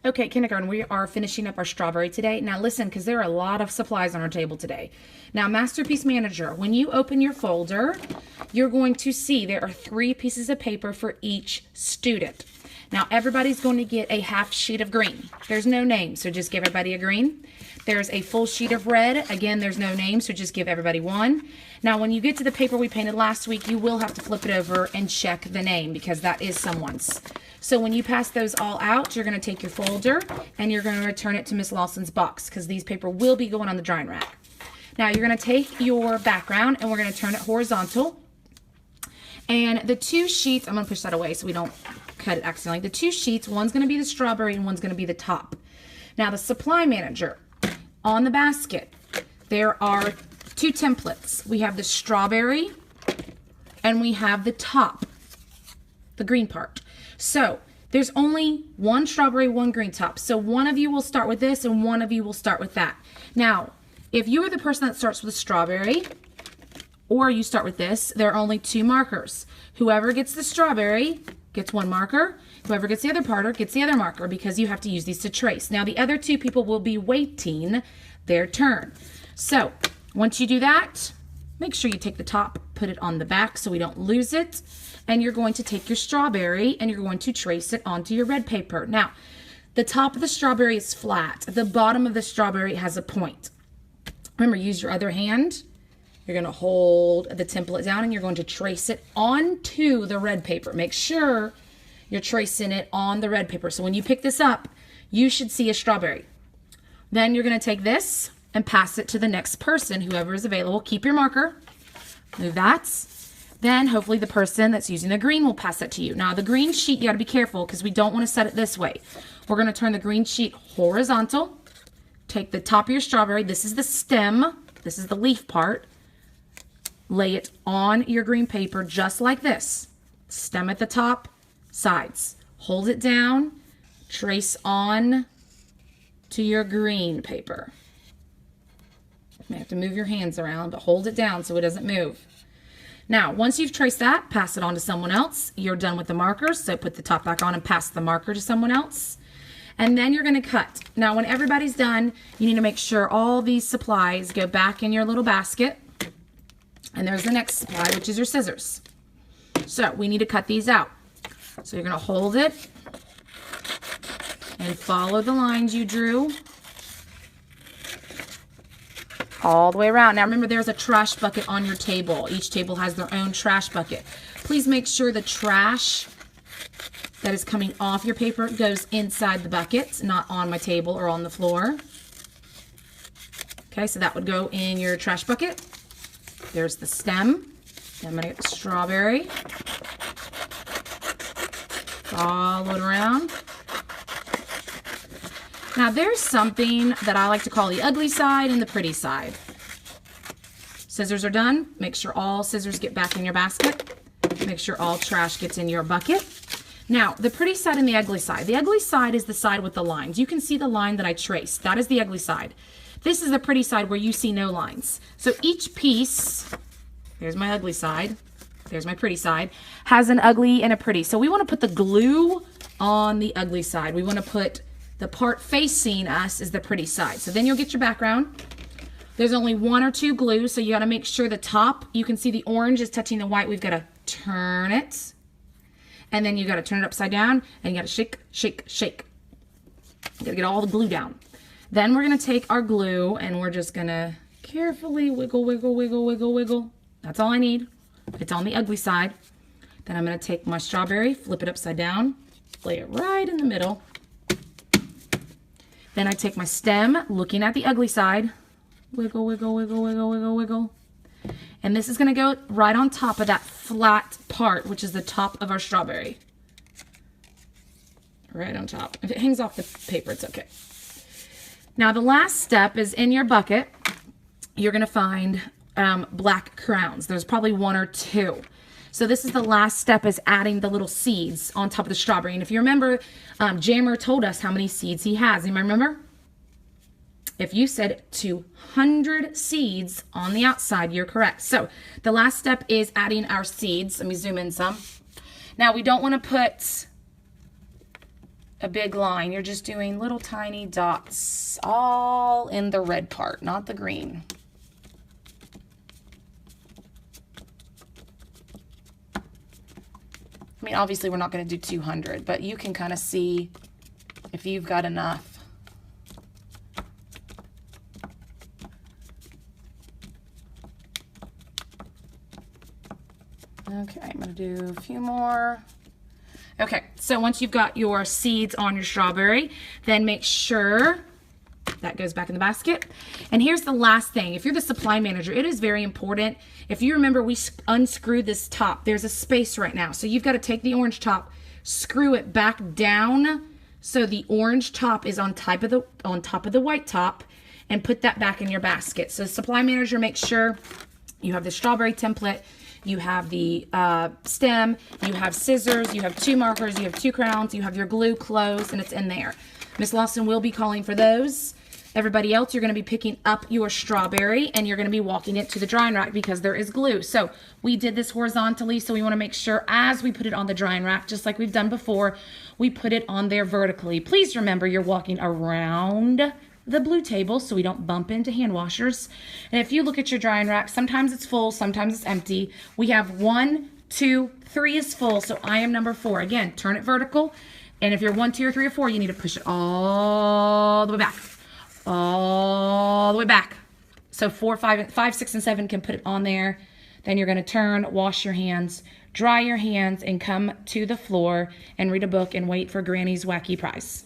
Okay, kindergarten, we are finishing up our strawberry today. Now listen, because there are a lot of supplies on our table today. Now, Masterpiece Manager, when you open your folder, you're going to see there are 3 pieces of paper for each student. Now, everybody's going to get a half sheet of green. There's no name, so just give everybody a green. There's a full sheet of red. Again, there's no name, so just give everybody 1. Now, when you get to the paper we painted last week, you will have to flip it over and check the name because that is someone's. So when you pass those all out, you're going to take your folder and you're going to return it to Miss Lawson's box because these paper will be going on the drying rack. Now, you're going to take your background and we're going to turn it horizontal. And the 2 sheets, I'm going to push that away so we don't cut it accidentally. The 2 sheets, one's going to be the strawberry and one's going to be the top. Now, the supply manager, on the basket, there are 2 templates. We have the strawberry and we have the top, the green part. So there's only 1 strawberry, 1 green top. So one of you will start with this and one of you will start with that. Now, if you are the person that starts with strawberry or you start with this, there are only 2 markers. Whoever gets the strawberry gets 1 marker. Whoever gets the other part gets the other marker because you have to use these to trace. Now, the other 2 people will be waiting their turn. So once you do that, make sure you take the top, put it on the back so we don't lose it. And you're going to take your strawberry and you're going to trace it onto your red paper. Now, the top of the strawberry is flat. The bottom of the strawberry has a point. Remember, use your other hand. You're going to hold the template down and you're going to trace it onto the red paper. Make sure you're tracing it on the red paper. So when you pick this up, you should see a strawberry. Then you're going to take this and pass it to the next person, whoever is available. Keep your marker. Move that. Then hopefully the person that's using the green will pass it to you. Now the green sheet, you got to be careful because we don't want to set it this way. We're going to turn the green sheet horizontal. Take the top of your strawberry. This is the stem. This is the leaf part. Lay it on your green paper just like this. Stem at the top, sides. Hold it down. Trace on to your green paper. You may have to move your hands around, but hold it down so it doesn't move. Now, once you've traced that, pass it on to someone else. You're done with the markers, so put the top back on and pass the marker to someone else. And then you're going to cut. Now, when everybody's done, you need to make sure all these supplies go back in your little basket. And there's the next supply, which is your scissors. So we need to cut these out. So you're going to hold it and follow the lines you drew all the way around. Now remember, there's a trash bucket on your table. Each table has their own trash bucket. Please make sure the trash that is coming off your paper goes inside the bucket, not on my table or on the floor. Okay, so that would go in your trash bucket. There's the stem. I'm going to get the strawberry. Follow it around. Now there's something that I like to call the ugly side and the pretty side. Scissors are done. Make sure all scissors get back in your basket. Make sure all trash gets in your bucket. Now, the pretty side and the ugly side. The ugly side is the side with the lines. You can see the line that I traced. That is the ugly side. This is the pretty side where you see no lines. So each piece, here's my ugly side, there's my pretty side, has an ugly and a pretty. So we want to put the glue on the ugly side. We want to put the part facing us is the pretty side. So then you'll get your background. There's only 1 or 2 glues, so you got to make sure the top, you can see the orange is touching the white. We've got to turn it. And then you got to turn it upside down and you got to shake, shake, shake. You got to get all the glue down. Then we're going to take our glue and we're just going to carefully wiggle, wiggle, wiggle, wiggle, wiggle. That's all I need. It's on the ugly side. Then I'm going to take my strawberry, flip it upside down, lay it right in the middle. Then I take my stem, looking at the ugly side, wiggle, wiggle, wiggle, wiggle, wiggle, wiggle. And this is going to go right on top of that flat part, which is the top of our strawberry. Right on top. If it hangs off the paper, it's okay. Now the last step is in your bucket, you're going to find black crowns. There's probably 1 or 2. So this is the last step, is adding the little seeds on top of the strawberry. And if you remember, Jammer told us how many seeds he has. Anybody remember? If you said 200 seeds on the outside, you're correct. So the last step is adding our seeds. Let me zoom in some. Now we don't want to put a big line. You're just doing little tiny dots all in the red part, not the green. I mean, obviously we're not going to do 200, but you can kind of see if you've got enough. Okay, I'm going to do a few more. Okay, so once you've got your seeds on your strawberry, then make sure that goes back in the basket. And here's the last thing. If you're the supply manager, it is very important. If you remember, we unscrewed this top. There's a space right now. So you've got to take the orange top, screw it back down so the orange top is on top of the white top, and put that back in your basket. So supply manager, make sure you have the strawberry template, you have the stem, you have scissors, you have 2 markers, you have 2 crowns, you have your glue closed, and it's in there. Miss Lawson will be calling for those. Everybody else, you're going to be picking up your strawberry and you're going to be walking it to the drying rack because there is glue. So we did this horizontally, so we want to make sure as we put it on the drying rack, just like we've done before, we put it on there vertically. Please remember you're walking around the blue table so we don't bump into hand washers. And if you look at your drying rack, sometimes it's full, sometimes it's empty. We have 1, 2, 3 is full, so I am number 4. Again, turn it vertical. And if you're 1, 2, or 3, or 4, you need to push it all the way back. All the way back. So 4, 5, 6, and 7 can put it on there. Then you're going to turn, wash your hands, dry your hands, and come to the floor and read a book and wait for Granny's wacky prize.